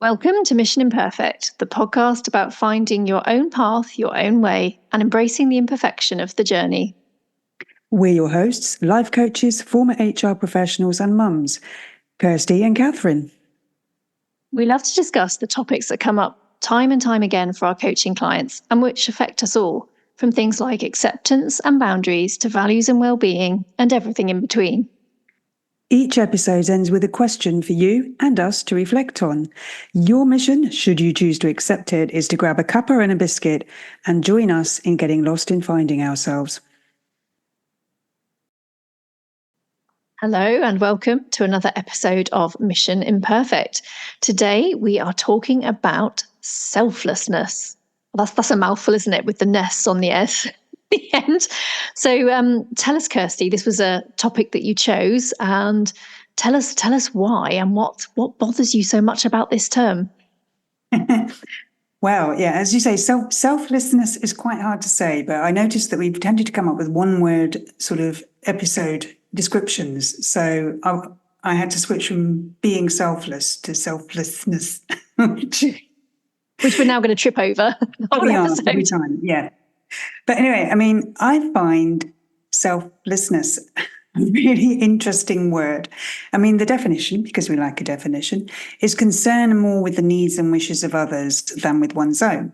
Welcome to Mission Imperfect, the podcast about finding your own path, your own way, and embracing the imperfection of the journey. We're your hosts, life coaches, former HR professionals, and mums, Kirsty and Catherine. We love to discuss the topics that come up time and time again for our coaching clients and which affect us all, from things like acceptance and boundaries to values and well-being and everything in between. Each episode ends with a question for you and us to reflect on. Your mission, should you choose to accept it, is to grab a cuppa and a biscuit and join us in getting lost in finding ourselves. Hello and welcome to another episode of Mission Imperfect. Today we are talking about selflessness. That's a mouthful, isn't it, with the ness on the end. So tell us, Kirsty, this was a topic that you chose, and tell us why and what bothers you so much about this term. Well, yeah, as you say, selflessness is quite hard to say, but I noticed that we've tended to come up with one word sort of episode descriptions. So I had to switch from being selfless to selflessness, which we're now going to trip over. Every time, yeah. But anyway, I mean, I find selflessness a really interesting word. I mean, the definition, because we like a definition, is concern more with the needs and wishes of others than with one's own.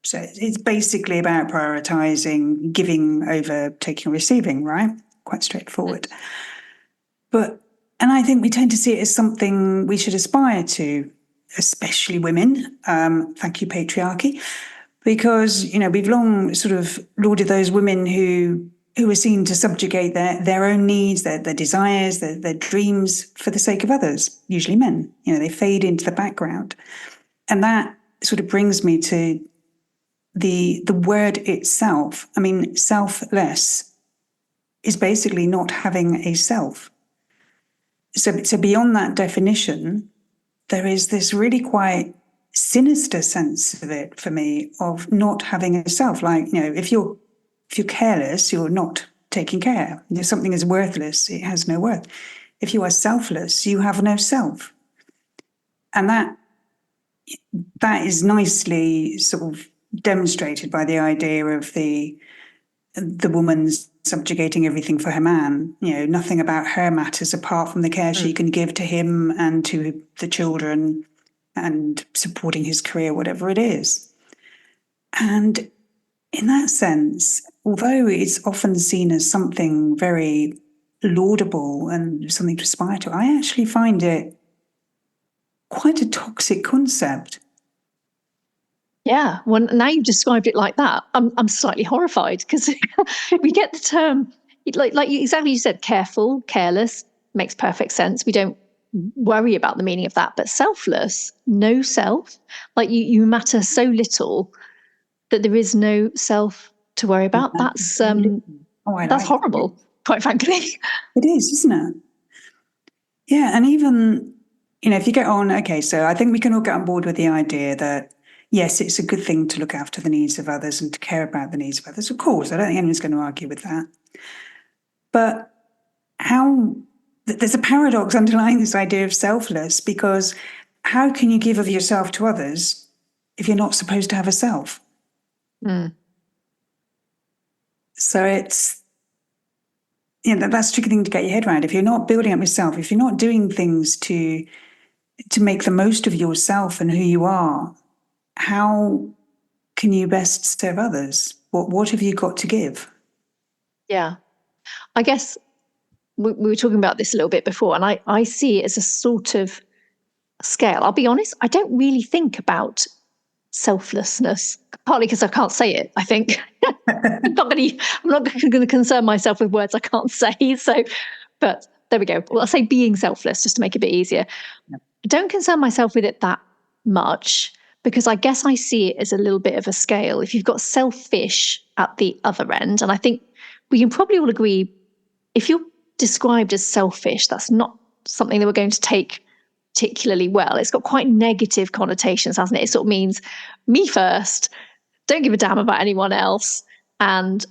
So it's basically about prioritizing, giving over taking or receiving, right? Quite straightforward. And I think we tend to see it as something we should aspire to, especially women. Thank you, patriarchy. Because, you know, we've long sort of lauded those women who are seen to subjugate their own needs, their desires, their dreams for the sake of others, usually men. You know, they fade into the background. And that sort of brings me to the word itself. I mean, selfless is basically not having a self. So beyond that definition, there is this really quite sinister sense of it for me, of not having a self. Like, you know, if you're careless, you're not taking care. If something is worthless, it has no worth. If you are selfless, you have no self. And that is nicely sort of demonstrated by the idea of the woman's subjugating everything for her man. You know, nothing about her matters apart from the care she can give to him and to the children and supporting his career, whatever it is. And in that sense, although it's often seen as something very laudable and something to aspire to, I actually find it quite a toxic concept. Yeah, well, now you've described it like that, I'm slightly horrified, because we get the term, like you said, careful, careless, makes perfect sense. We don't worry about the meaning of that. But selfless, no self, like you matter so little that there is no self to worry about. That's that's horrible, quite frankly. It is, isn't it? Yeah, and even, you know, if you get on, okay, so I think we can all get on board with the idea that, yes, it's a good thing to look after the needs of others and to care about the needs of others. Of course, I don't think anyone's going to argue with that. But there's a paradox underlying this idea of selfless, because how can you give of yourself to others if you're not supposed to have a self? So it's, you know, that's a tricky thing to get your head around. If you're not building up yourself, if you're not doing things to make the most of yourself and who you are, how can you best serve others? What have you got to give? Yeah, I guess we were talking about this a little bit before, and I see it as a sort of scale. I'll be honest, I don't really think about selflessness, partly because I can't say it, I think. I'm not going to concern myself with words I can't say. So, but there we go. Well, I'll say being selfless just to make it a bit easier. I don't concern myself with it that much, because I guess I see it as a little bit of a scale. If you've got selfish at the other end, and I think we can probably all agree, if you're described as selfish, that's not something that we're going to take particularly well. It's got quite negative connotations, hasn't it? It sort of means me first, don't give a damn about anyone else, and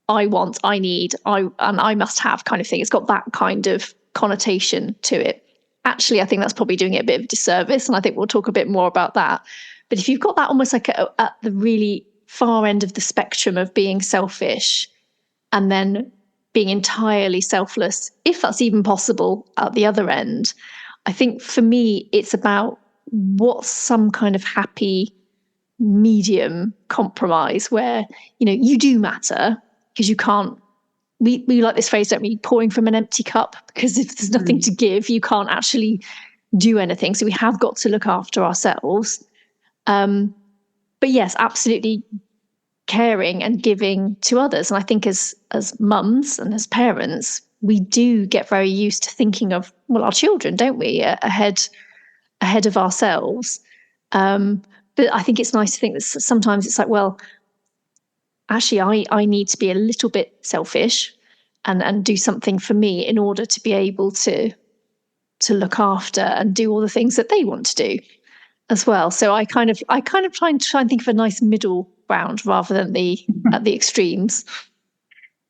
I want, I need, I must have kind of thing. It's got that kind of connotation to it. actually, I think that's probably doing it a bit of a disservice. And I think we'll talk a bit more about that. But if you've got that almost like at the really far end of the spectrum of being selfish and then being entirely selfless, if that's even possible at the other end, I think for me, it's about what's some kind of happy medium compromise where, you do matter because you can't, we like this phrase, don't we? Pouring from an empty cup, because if there's nothing to give, you can't actually do anything. So we have got to look after ourselves. But yes, absolutely caring and giving to others. And I think as mums and as parents, we do get very used to thinking of, well, our children, don't we, ahead of ourselves. But I think it's nice to think that sometimes it's like, well, actually, I need to be a little bit selfish and do something for me in order to be able to look after and do all the things that they want to do as well. So I kind of try and think of a nice middle ground rather than at the extremes.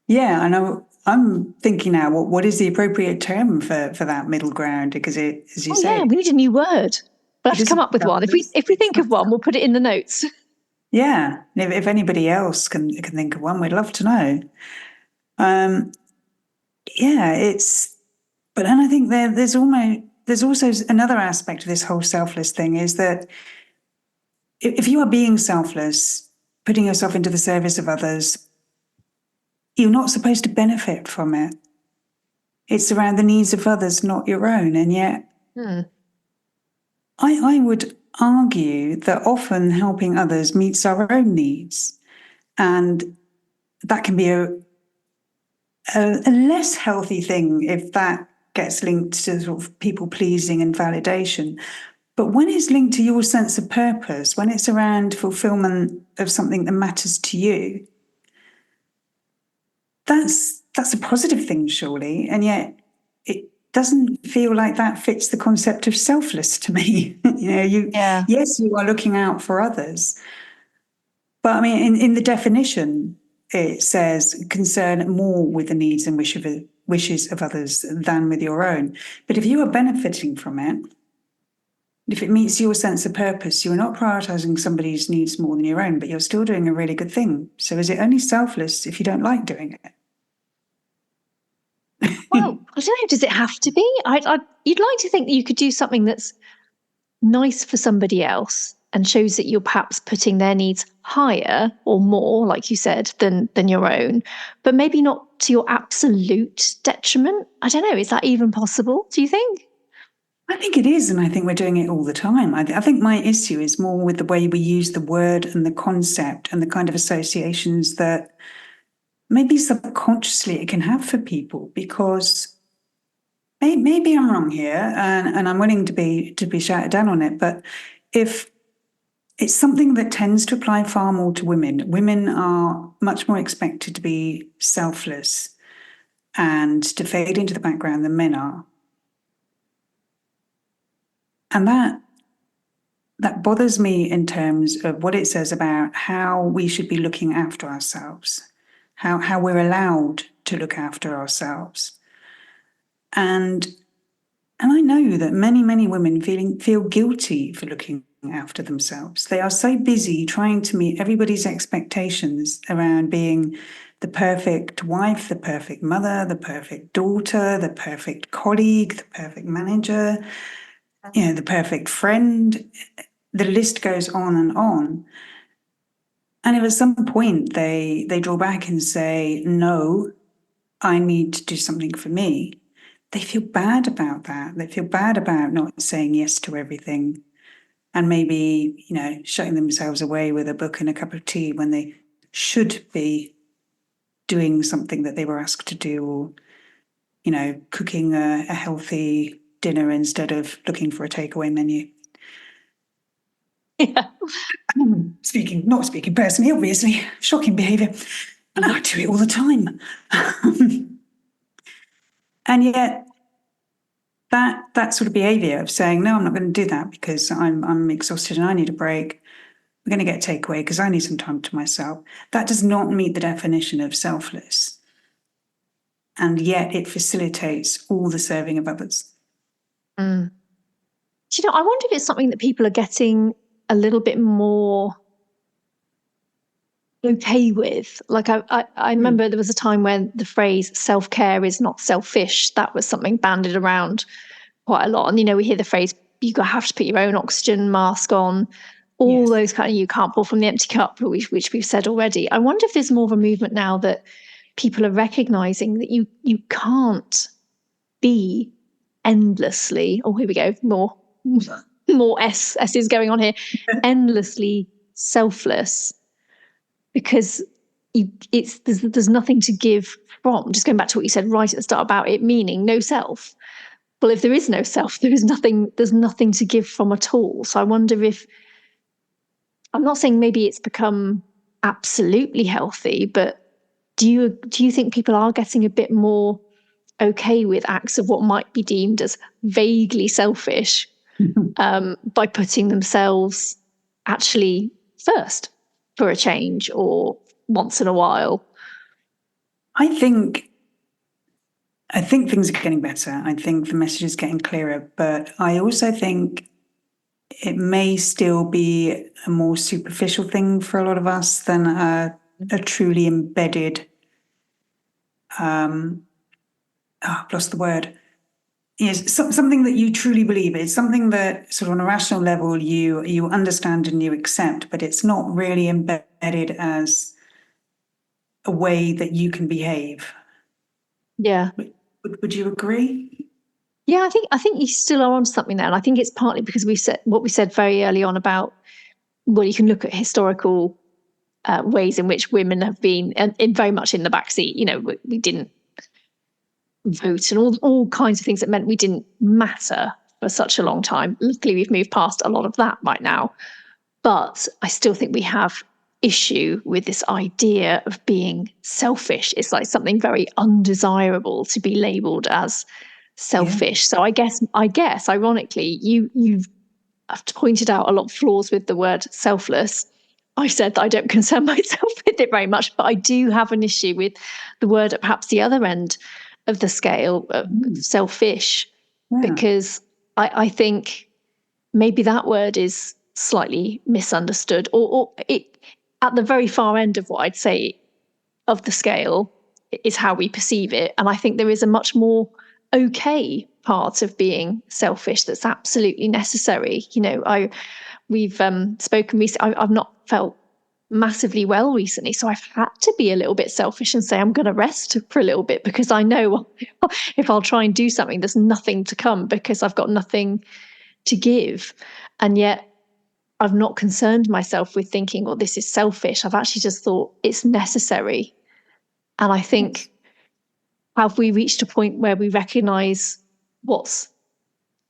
Yeah, I know. I'm thinking now, what is the appropriate term for that middle ground? Because it, as you say, yeah, we need a new word. We'll have to come up with one. If we think of one, we'll put it in the notes. Yeah, if anybody else can think of one, we'd love to know. Yeah, but then I think there's also another aspect of this whole selfless thing is that if you are being selfless, putting yourself into the service of others, you're not supposed to benefit from it. It's around the needs of others, not your own. And yet, I would argue that often helping others meets our own needs. And that can be a less healthy thing if that gets linked to sort of people pleasing and validation. But when it's linked to your sense of purpose, when it's around fulfillment of something that matters to you, that's a positive thing, surely. And yet it doesn't feel like that fits the concept of selfless to me. Yes, you are looking out for others. But I mean, in the definition, it says concern more with the needs and wishes of others than with your own. But if you are benefiting from it, if it meets your sense of purpose, you're not prioritizing somebody's needs more than your own, but you're still doing a really good thing. So is it only selfless if you don't like doing it? Well, I don't know. Does it have to be? You'd like to think that you could do something that's nice for somebody else and shows that you're perhaps putting their needs higher or more, like you said, than your own, but maybe not to your absolute detriment. I don't know. Is that even possible? Do you think? I think it is, and I think we're doing it all the time. I think my issue is more with the way we use the word and the concept and the kind of associations that maybe subconsciously it can have for people, because maybe I'm wrong here, and I'm willing to be shouted down on it, but if it's something that tends to apply far more to women, women are much more expected to be selfless and to fade into the background than men are. And that bothers me in terms of what it says about how we should be looking after ourselves, how we're allowed to look after ourselves. And I know that many women feel guilty for looking after themselves. They are so busy trying to meet everybody's expectations around being the perfect wife, the perfect mother, the perfect daughter, the perfect colleague, the perfect manager, the perfect friend. The list goes on and on. And if at some point they draw back and say, no, I need to do something for me, they feel bad about that. They feel bad about not saying yes to everything and maybe, shutting themselves away with a book and a cup of tea when they should be doing something that they were asked to do, or, cooking a healthy dinner instead of looking for a takeaway menu. Yeah. Not speaking personally, obviously, shocking behaviour. And I do it all the time. And yet, that sort of behaviour of saying, no, I'm not going to do that because I'm exhausted and I need a break. I'm going to get takeaway because I need some time to myself. That does not meet the definition of selfless. And yet it facilitates all the serving of others. Mm. Do you know, I wonder if it's something that people are getting a little bit more okay with. Like I remember there was a time when the phrase self-care is not selfish. That was something bandied around quite a lot. And, you know, we hear the phrase, you have to put your own oxygen mask on, all Yes. those kind of, you can't pour from the empty cup, which we've said already. I wonder if there's more of a movement now that people are recognizing that you can't be endlessly, oh, here we go, more S's going on here, endlessly selfless, because there's nothing to give from. Just going back to what you said right at the start about it meaning no self. Well, if there is no self, there's nothing to give from at all. So I wonder if, I'm not saying maybe it's become absolutely healthy, but do you think people are getting a bit more okay with acts of what might be deemed as vaguely selfish, by putting themselves actually first for a change or once in a while? I think things are getting better. I think the message is getting clearer, but I also think it may still be a more superficial thing for a lot of us than a truly embedded. I've lost the word. Yes, something that you truly believe. It's something that sort of on a rational level you understand and you accept, but it's not really embedded as a way that you can behave. Yeah. Would you agree? Yeah, I think you still are on something there. And I think it's partly because we said what we said very early on about, well, you can look at historical ways in which women have been in very much in the backseat. You know, we didn't vote and all kinds of things that meant we didn't matter for such a long time. Luckily, we've moved past a lot of that right now. But I still think we have issue with this idea of being selfish. It's like something very undesirable to be labeled as selfish. Yeah. So I guess ironically, you've pointed out a lot of flaws with the word selfless. I said that I don't concern myself with it very much, but I do have an issue with the word at perhaps the other end of the scale, selfish, because I think maybe that word is slightly misunderstood, or it at the very far end of what I'd say of the scale is how we perceive it. And I think there is a much more okay part of being selfish that's absolutely necessary. You know, we've spoken recently. I've not felt massively well recently, so I've had to be a little bit selfish and say I'm going to rest for a little bit, because I know if I'll try and do something, there's nothing to come because I've got nothing to give. And yet I've not concerned myself with thinking, well, this is selfish. I've actually just thought it's necessary. And I think, have we reached a point where we recognize what's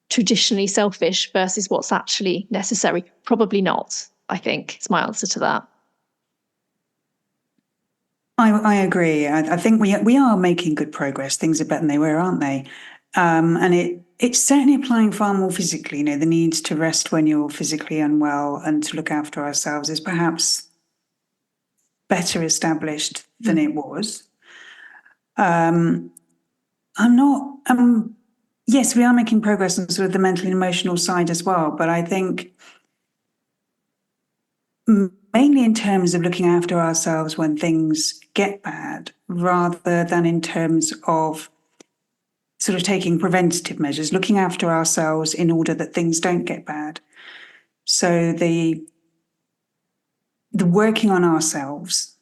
traditionally selfish versus what's actually necessary? Probably not, I think, is my answer to that. I agree. I think we are making good progress. Things are better than they were, aren't they? And it's certainly applying far more physically. You know, the need to rest when you're physically unwell and to look after ourselves is perhaps better established than it was. I'm not. Yes, we are making progress on sort of the mental and emotional side as well, but I think mainly in terms of looking after ourselves when things get bad, rather than in terms of sort of taking preventative measures, looking after ourselves in order that things don't get bad. So the working on ourselves,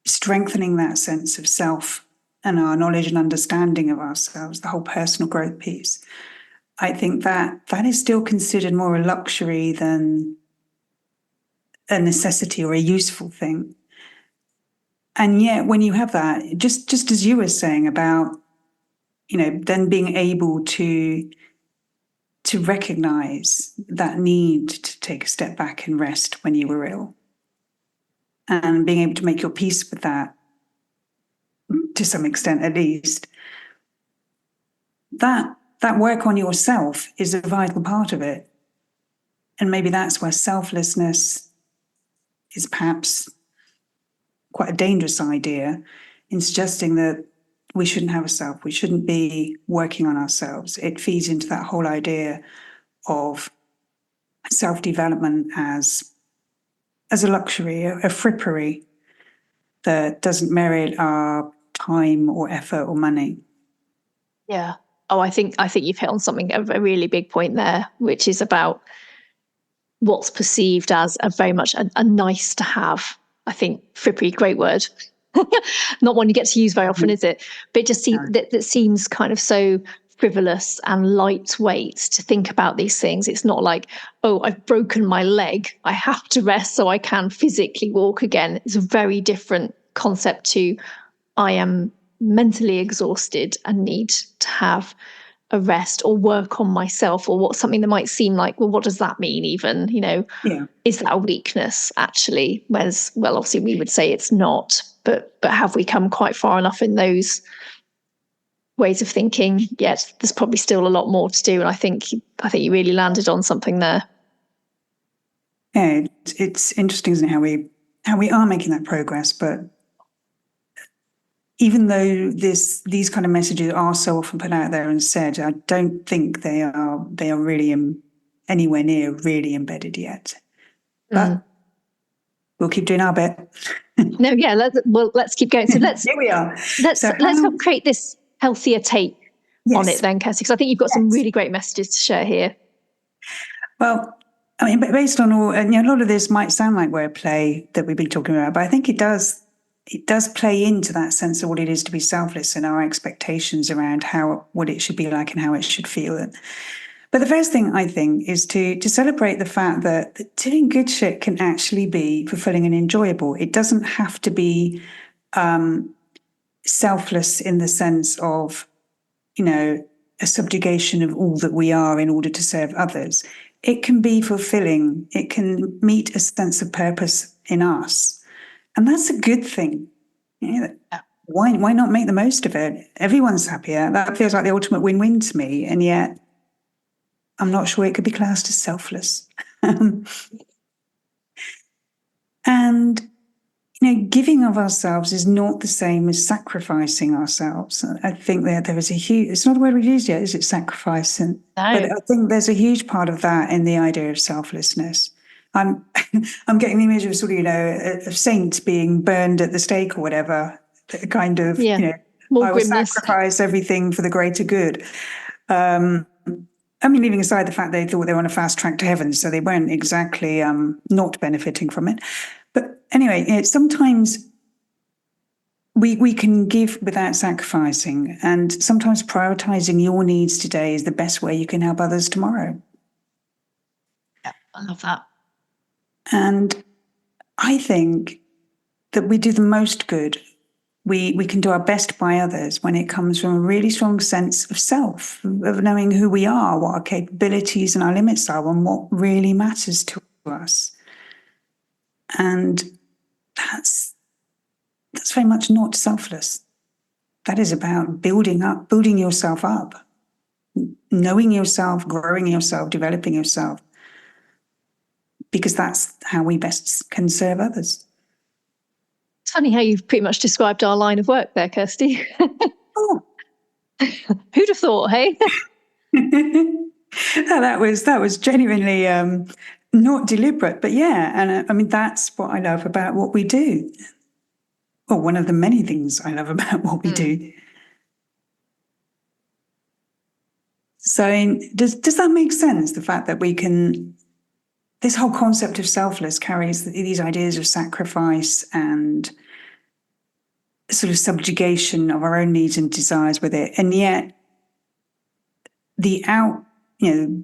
strengthening that sense of self and our knowledge and understanding of ourselves, the whole personal growth piece, I think that is still considered more a luxury than a necessity or a useful thing. And yet when you have that, just as you were saying about, you know, then being able to recognize that need to take a step back and rest when you were ill, and being able to make your peace with that to some extent, at least, that work on yourself is a vital part of it. And maybe that's where selflessness is perhaps quite a dangerous idea, in suggesting that we shouldn't have a self. We shouldn't be working on ourselves. It feeds into that whole idea of self-development as a luxury, a frippery that doesn't merit our time or effort or money. Yeah. Oh, I think you've hit on something, a really big point there, which is about what's perceived as a very much a nice to have. I think frippery, great word. Not one you get to use very often, is it? But it just that seems kind of so frivolous and lightweight to think about these things. It's not like, oh, I've broken my leg, I have to rest so I can physically walk again. It's a very different concept to, I am mentally exhausted and need to have a rest or work on myself, or what something that might seem like, well, what does that mean even? Is that a weakness actually? Whereas, well, obviously we would say it's not, but have we come quite far enough in those ways of thinking? Yet there's probably still a lot more to do, and I think you really landed on something there. Yeah, it's interesting, isn't it, how we are making that progress, but even though these kind of messages are so often put out there and said, I don't think they are really anywhere near really embedded yet. But we'll keep doing our bit. No, yeah, let's keep going. So here we are. Let's help create this healthier take on it then, Kirsty, because I think you've got some really great messages to share here. Well, I mean, based on all, a lot of this might sound like wordplay that we've been talking about, but I think it does play into that sense of what it is to be selfless and our expectations around what it should be like and how it should feel. But the first thing I think is to celebrate the fact that doing good shit can actually be fulfilling and enjoyable. It doesn't have to be selfless in the sense of, a subjugation of all that we are in order to serve others. It can be fulfilling. It can meet a sense of purpose in us. And that's a good thing. Why not make the most of it? Everyone's happier. That feels like the ultimate win-win to me. And yet, I'm not sure it could be classed as selfless. And, giving of ourselves is not the same as sacrificing ourselves. I think that there is it's not a word we've used yet, is it, sacrifice? No. But I think there's a huge part of that in the idea of selflessness. I'm getting the image of sort of, a saint being burned at the stake or whatever, kind of, I will sacrifice everything for the greater good. Leaving aside the fact they thought they were on a fast track to heaven, so they weren't exactly not benefiting from it. But anyway, sometimes we can give without sacrificing, and sometimes prioritizing your needs today is the best way you can help others tomorrow. Yeah, I love that. And I think that we do the most good. We can do our best by others when it comes from a really strong sense of self, of knowing who we are, what our capabilities and our limits are, and what really matters to us. And that's very much not selfless. That is about building yourself up, knowing yourself, growing yourself, developing yourself, because that's how we best can serve others. It's funny how you've pretty much described our line of work there, Kirsty. Oh. Who'd have thought, hey? That was genuinely not deliberate, but yeah. And that's what I love about what we do. Or one of the many things I love about what we do. So does that make sense? The fact that we can, this whole concept of selfless carries these ideas of sacrifice and sort of subjugation of our own needs and desires with it. And yet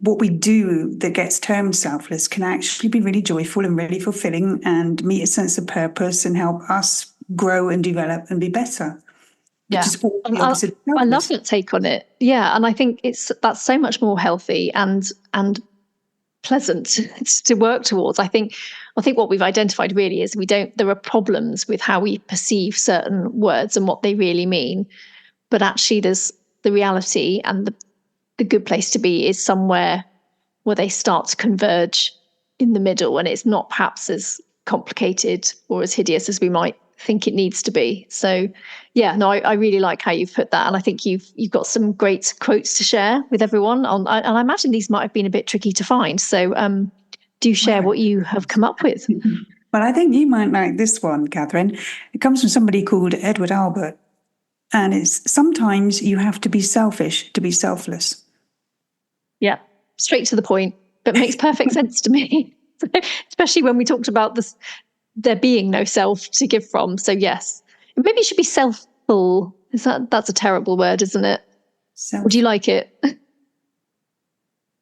what we do that gets termed selfless can actually be really joyful and really fulfilling and meet a sense of purpose and help us grow and develop and be better. Yeah, I love that take on it. Yeah, and I think that's so much more healthy and pleasant to work towards. I think what we've identified really is there are problems with how we perceive certain words and what they really mean, but actually there's the reality, and the good place to be is somewhere where they start to converge in the middle, and it's not perhaps as complicated or as hideous as we might think it needs to be. So yeah, no, I really like how you've put that, and I think you've got some great quotes to share with everyone on, and I imagine these might have been a bit tricky to find, so do share what you have come up with. Well, I think you might like this one, Catherine. It comes from somebody called Edward Albert, and it's sometimes you have to be selfish to be selfless. Yeah, straight to the point, but makes perfect sense to me, especially when we talked about this, there being no self to give from. So yes, maybe it should be selfful. That's a terrible word, isn't it? Would you like it?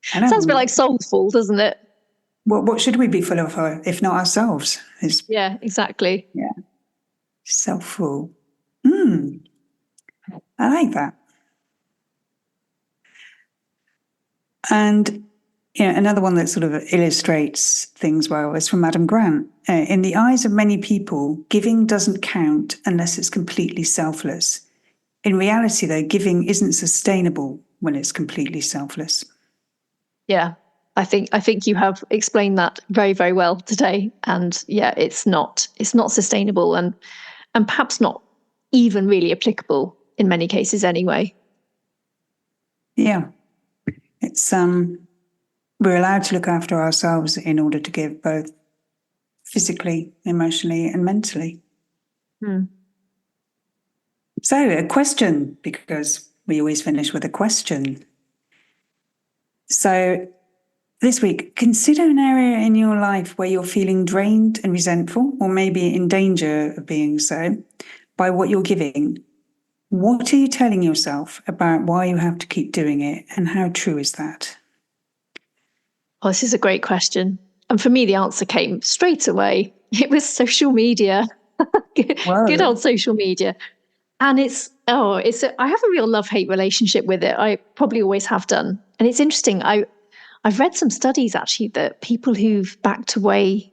Sounds a bit like soulful, doesn't it? Well, what should we be full of if not ourselves? Yeah, exactly. Yeah, selfful. I like that. And another one that sort of illustrates things well is from Adam Grant. In the eyes of many people, giving doesn't count unless it's completely selfless. In reality, though, giving isn't sustainable when it's completely selfless. Yeah, I think you have explained that very, very well today. And yeah, it's not sustainable, and perhaps not even really applicable in many cases anyway. Yeah, it's we're allowed to look after ourselves in order to give, both physically, emotionally, and mentally. So, a question, because we always finish with a question. So, this week, consider an area in your life where you're feeling drained and resentful, or maybe in danger of being so, by what you're giving. What are you telling yourself about why you have to keep doing it, and how true is that? Oh, this is a great question. And for me, the answer came straight away. It was social media. Good old social media. And I have a real love-hate relationship with it. I probably always have done. And it's interesting. I've read some studies actually that people who've backed away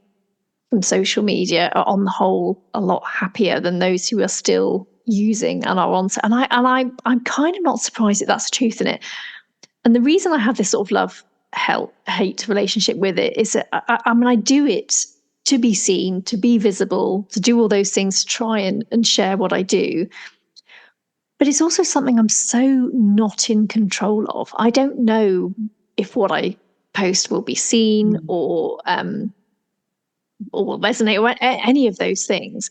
from social media are on the whole a lot happier than those who are still using and are on. And I'm kind of not surprised that that's the truth in it. And the reason I have this sort of hate relationship with it is that I do it to be seen, to be visible, to do all those things, to try and share what I do. But it's also something I'm so not in control of. I don't know if what I post will be seen or will resonate or any of those things.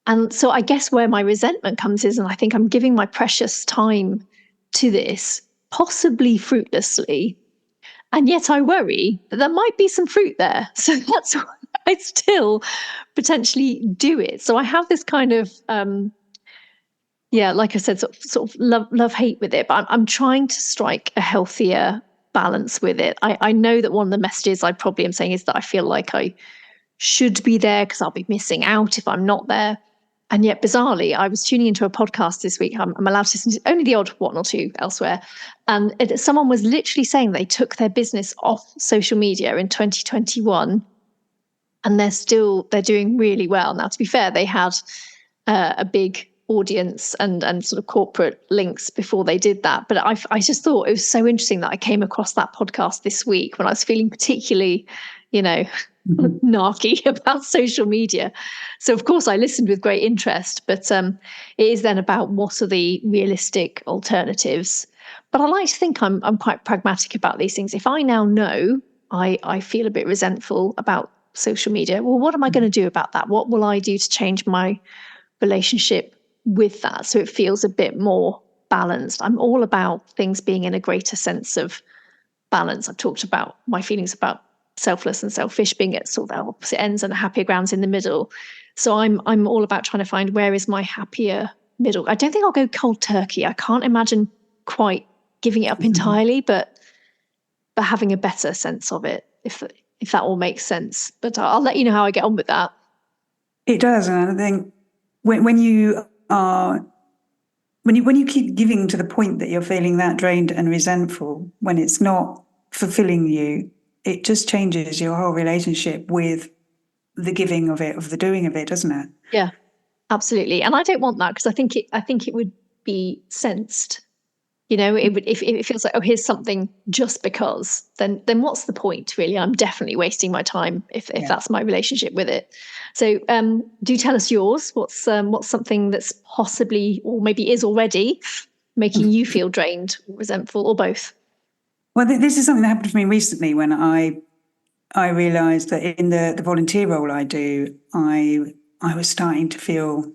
And so I guess where my resentment comes is, and I think I'm giving my precious time to this, possibly fruitlessly. And yet I worry that there might be some fruit there. So that's why I still potentially do it. So I have this kind of, like I said, sort of love-hate with it. But I'm trying to strike a healthier balance with it. I know that one of the messages I probably am saying is that I feel like I should be there because I'll be missing out if I'm not there. And yet, bizarrely, I was tuning into a podcast this week. I'm allowed to listen to only the odd one or two elsewhere. And someone was literally saying they took their business off social media in 2021, and they're doing really well. Now, to be fair, they had a big audience and sort of corporate links before they did that. But I just thought it was so interesting that I came across that podcast this week when I was feeling particularly, narky about social media. So of course I listened with great interest, but it is then about what are the realistic alternatives. But I like to think I'm quite pragmatic about these things. If I now know I feel a bit resentful about social media, well, what am I going to do about that? What will I do to change my relationship with that so it feels a bit more balanced? I'm all about things being in a greater sense of balance. I've talked about my feelings about selfless and selfish being at sort of opposite ends and happier grounds in the middle. So I'm all about trying to find where is my happier middle. I don't think I'll go cold turkey. I can't imagine quite giving it up entirely, but having a better sense of it, if that all makes sense. But I'll let you know how I get on with that. It does, and I think when you keep giving to the point that you're feeling that drained and resentful, when it's not fulfilling you, it just changes your whole relationship with the giving of it, of the doing of it, doesn't it? Yeah, absolutely. And I don't want that, because I think it would be sensed, If it feels like, oh, here's something just because, then what's the point, really? I'm definitely wasting my time if that's my relationship with it. So do tell us yours. What's something that's possibly, or maybe is already, making you feel drained, resentful, or both? Well, this is something that happened to me recently when I realised that in the volunteer role I do, I was starting to feel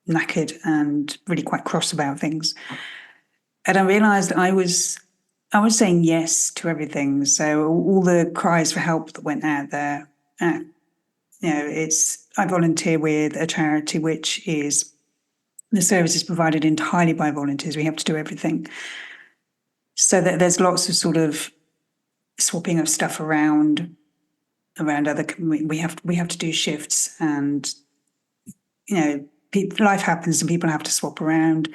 knackered and really quite cross about things. And I realised I was saying yes to everything. So all the cries for help that went out there, I volunteer with a charity which is, the service is provided entirely by volunteers. We have to do everything. So that there's lots of sort of swapping of stuff around other. We have to do shifts, and life happens, and people have to swap around.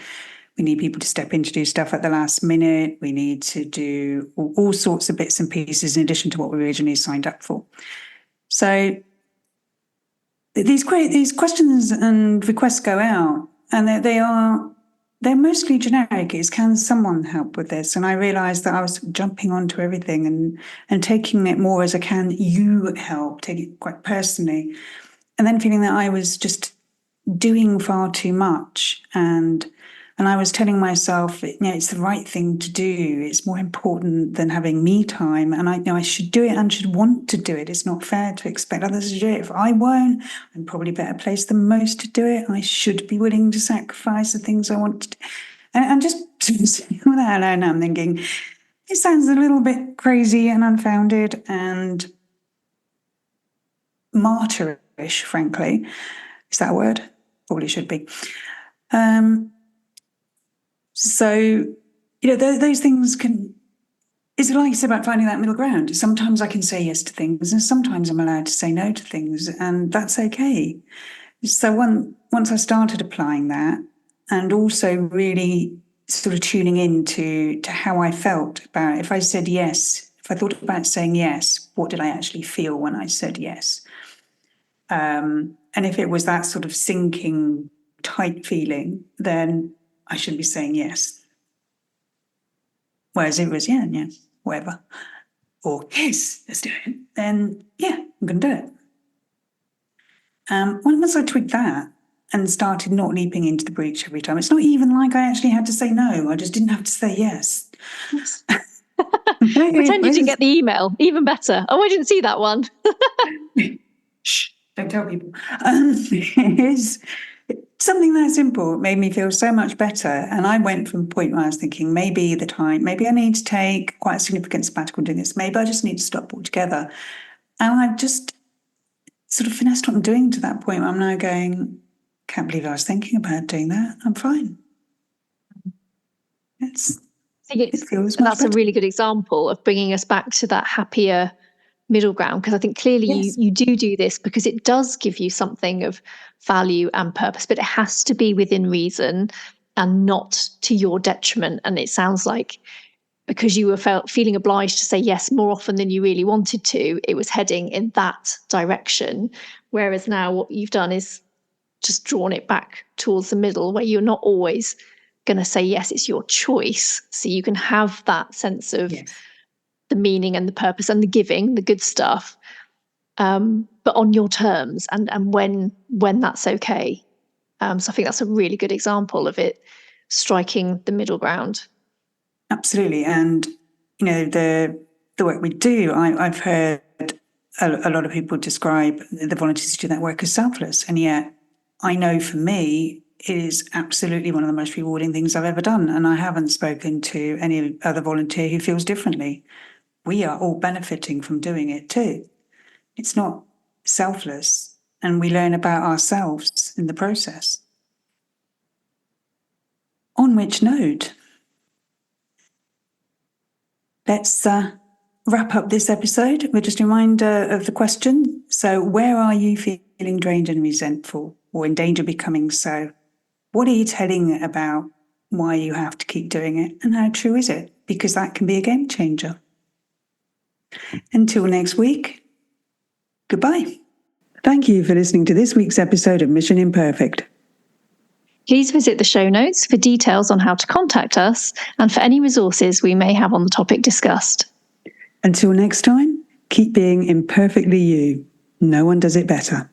We need people to step in to do stuff at the last minute. We need to do all sorts of bits and pieces in addition to what we originally signed up for. So these questions and requests go out, and they're mostly generic. It's, can someone help with this? And I realised that I was jumping onto everything and taking it more as a, can you help, taking it quite personally, and then feeling that I was just doing far too much, and I was telling myself, it's the right thing to do. It's more important than having me time, and I should do it and should want to do it. It's not fair to expect others to do it. If I won't, I'm probably better placed than most to do it. I should be willing to sacrifice the things I want to do. And just all that alone, I'm thinking, it sounds a little bit crazy and unfounded and martyrish, frankly. Is that a word? Probably should be. So, those things can, it's like it's about finding that middle ground. Sometimes I can say yes to things, and sometimes I'm allowed to say no to things, and that's okay. So once I started applying that, and also really sort of tuning in to how I felt about it. If I said yes, if I thought about saying yes, what did I actually feel when I said yes? And if it was that sort of sinking, tight feeling, then I shouldn't be saying yes. Whereas it was, yeah, whatever. Or, yes, let's do it. Then, yeah, I'm going to do it. Once I twigged that and started not leaping into the breach every time, it's not even like I actually had to say no. I just didn't have to say yes. Pretend you didn't get the email. Even better. Oh, I didn't see that one. Shh, don't tell people. It's something that simple made me feel so much better. And I went from a point where I was thinking, maybe I need to take quite a significant sabbatical doing this. Maybe I just need to stop altogether. And I've just sort of finessed what I'm doing to that point. I'm now going, can't believe I was thinking about doing that. I'm fine. It feels much that's better. A really good example of bringing us back to that happier middle ground, because I think clearly you do this because it does give you something of value and purpose, but it has to be within reason and not to your detriment. And it sounds like because you were feeling obliged to say yes more often than you really wanted to, it was heading in that direction. Whereas now what you've done is just drawn it back towards the middle, where you're not always going to say yes, it's your choice. So you can have that sense of the meaning and the purpose and the giving, the good stuff, but on your terms and when that's okay. So I think that's a really good example of it striking the middle ground. Absolutely. And, the work we do, I've heard a lot of people describe the volunteers who do that work as selfless. And yet I know for me, it is absolutely one of the most rewarding things I've ever done. And I haven't spoken to any other volunteer who feels differently. We are all benefiting from doing it too. It's not selfless, and we learn about ourselves in the process. On which note, let's wrap up this episode with just a reminder of the question. So, where are you feeling drained and resentful, or in danger of becoming so? What are you telling about why you have to keep doing it, and how true is it? Because that can be a game changer. Until next week, goodbye. Thank you for listening to this week's episode of Mission Imperfect. Please visit the show notes for details on how to contact us and for any resources we may have on the topic discussed. Until next time, keep being imperfectly you. No one does it better.